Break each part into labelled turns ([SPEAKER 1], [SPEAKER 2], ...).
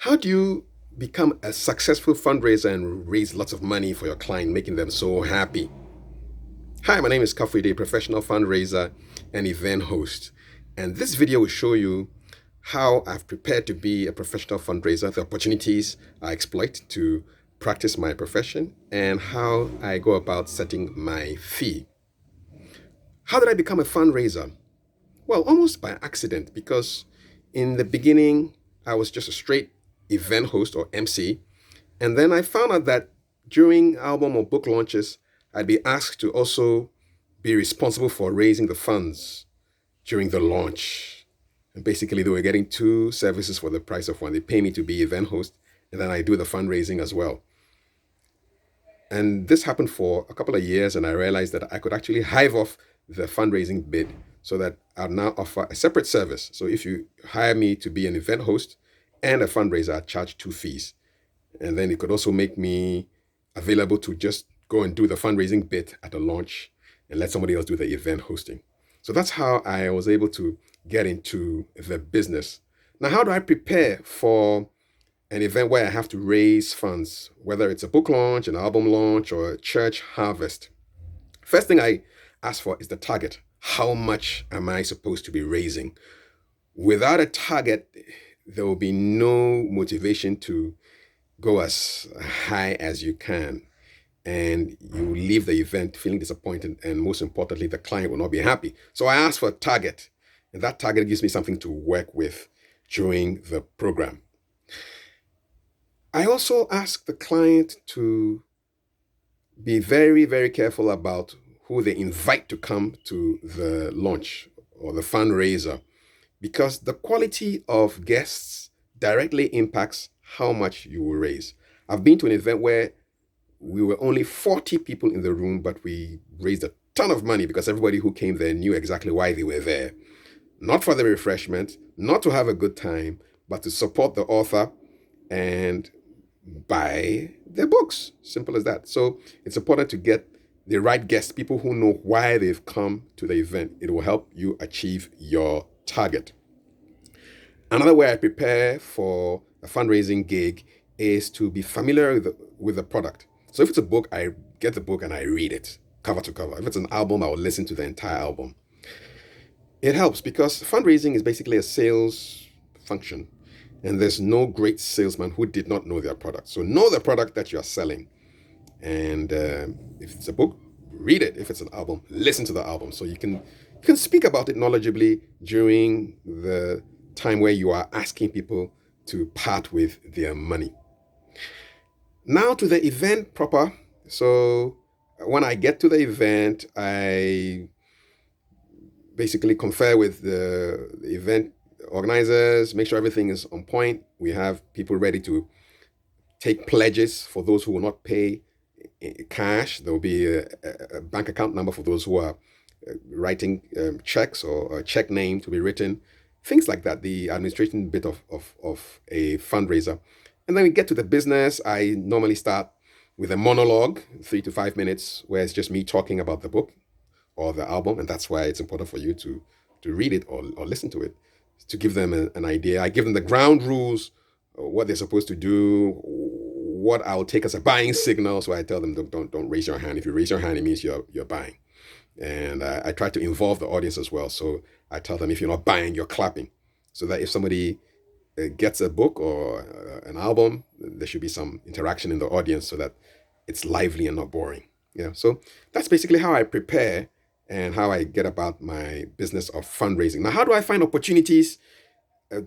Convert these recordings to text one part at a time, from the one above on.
[SPEAKER 1] How do you become a successful fundraiser and raise lots of money for your client, making them so happy? Hi, my name is Kafui Dey, professional fundraiser and event host. And this video will show you how I've prepared to be a professional fundraiser, the opportunities I exploit to practice my profession, and how I go about setting my fee. How did I become a fundraiser? Well, almost by accident, because in the beginning, I was just a straight event host or MC. And then I found out that during album or book launches, I'd be asked to also be responsible for raising the funds during the launch. And basically, they were getting two services for the price of one. They pay me to be event host, and then I do the fundraising as well. And this happened for a couple of years, and I realized that I could actually hive off the fundraising bid so that I'll now offer a separate service. So if you hire me to be an event host and a fundraiser, I charge two fees. And then it could also make me available to just go and do the fundraising bit at the launch and let somebody else do the event hosting. So that's how I was able to get into the business. Now, how do I prepare for an event where I have to raise funds, whether it's a book launch, an album launch, or a church harvest? First thing I ask for is the target. How much am I supposed to be raising? Without a target, there will be no motivation to go as high as you can. And you leave the event feeling disappointed, and most importantly, the client will not be happy. So I ask for a target, and that target gives me something to work with during the program. I also ask the client to be very, very careful about who they invite to come to the launch or the fundraiser, because the quality of guests directly impacts how much you will raise. I've been to an event where we were only 40 people in the room, but we raised a ton of money because everybody who came there knew exactly why they were there. Not for the refreshment, not to have a good time, but to support the author and buy their books. Simple as that. So it's important to get the right guests, people who know why they've come to the event. It will help you achieve your target. Another way I prepare for a fundraising gig is to be familiar with the product. So if it's a book, I get the book and I read it cover to cover. If it's an album, I will listen to the entire album. It helps because fundraising is basically a sales function, and there's no great salesman who did not know their product. So know the product that you're selling. And if it's a book, read it. If it's an album, listen to the album. So you can speak about it knowledgeably during the time where you are asking people to part with their money. Now to the event proper. So when I get to the event, I basically confer with the event organizers, make sure everything is on point. We have people ready to take pledges for those who will not pay cash. There will be a bank account number for those who are writing checks, or a check name to be written, things like that, the administration bit of a fundraiser. And then we get to the business. I normally start with a monologue, 3 to 5 minutes, where it's just me talking about the book or the album. And that's why it's important for you to read it or listen to it, to give them an idea. I give them the ground rules, what they're supposed to do, what I'll take as a buying signal. So I tell them, don't raise your hand. If you raise your hand, it means you're buying. And I try to involve the audience as well. So I tell them, if you're not buying, you're clapping. So that if somebody gets a book or an album, there should be some interaction in the audience so that it's lively and not boring. So that's basically how I prepare and how I get about my business of fundraising. Now, how do I find opportunities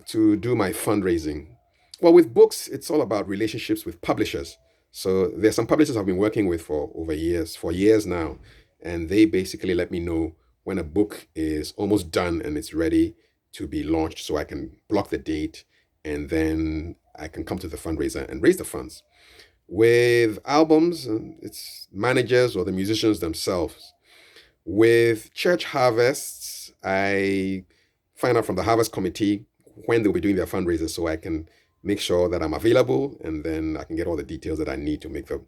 [SPEAKER 1] to do my fundraising? Well, with books, it's all about relationships with publishers. So there's some publishers I've been working with for years now, and they basically let me know when a book is almost done and it's ready to be launched, so I can block the date, and then I can come to the fundraiser and raise the funds. With albums, it's managers or the musicians themselves. With church harvests, I find out from the harvest committee when they'll be doing their fundraisers, so I can make sure that I'm available, and then I can get all the details that I need to make the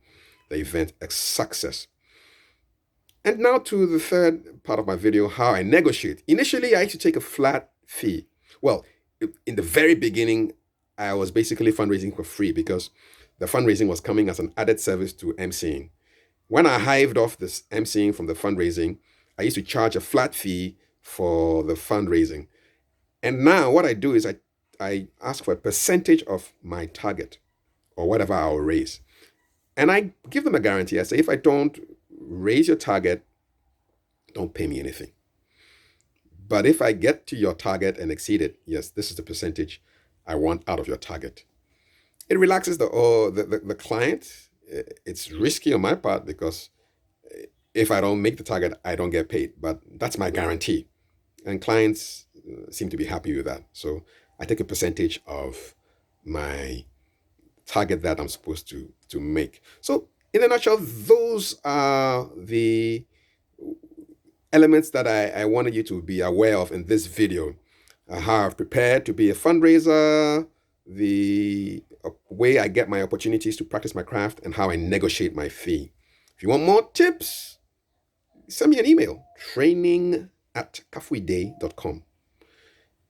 [SPEAKER 1] event a success. And now to the third part of my video, how I negotiate. Initially, I used to take a flat fee. Well, in the very beginning, I was basically fundraising for free because the fundraising was coming as an added service to MCing. When I hived off this MCing from the fundraising, I used to charge a flat fee for the fundraising. And now what I do is I ask for a percentage of my target or whatever I'll raise. And I give them a guarantee. I say, if I don't raise your target, don't pay me anything. But if I get to your target and exceed it, yes, this is the percentage I want out of your target. It relaxes the client. It's risky on my part because if I don't make the target, I don't get paid. But that's my guarantee. And clients seem to be happy with that. So I take a percentage of my target that I'm supposed to make. So in a nutshell, those are the elements that I wanted you to be aware of in this video. How I've prepared to be a fundraiser, the way I get my opportunities to practice my craft, and how I negotiate my fee. If you want more tips, send me an email, training@kafuiday.com,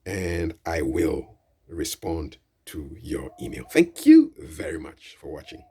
[SPEAKER 1] and I will respond to your email. Thank you very much for watching.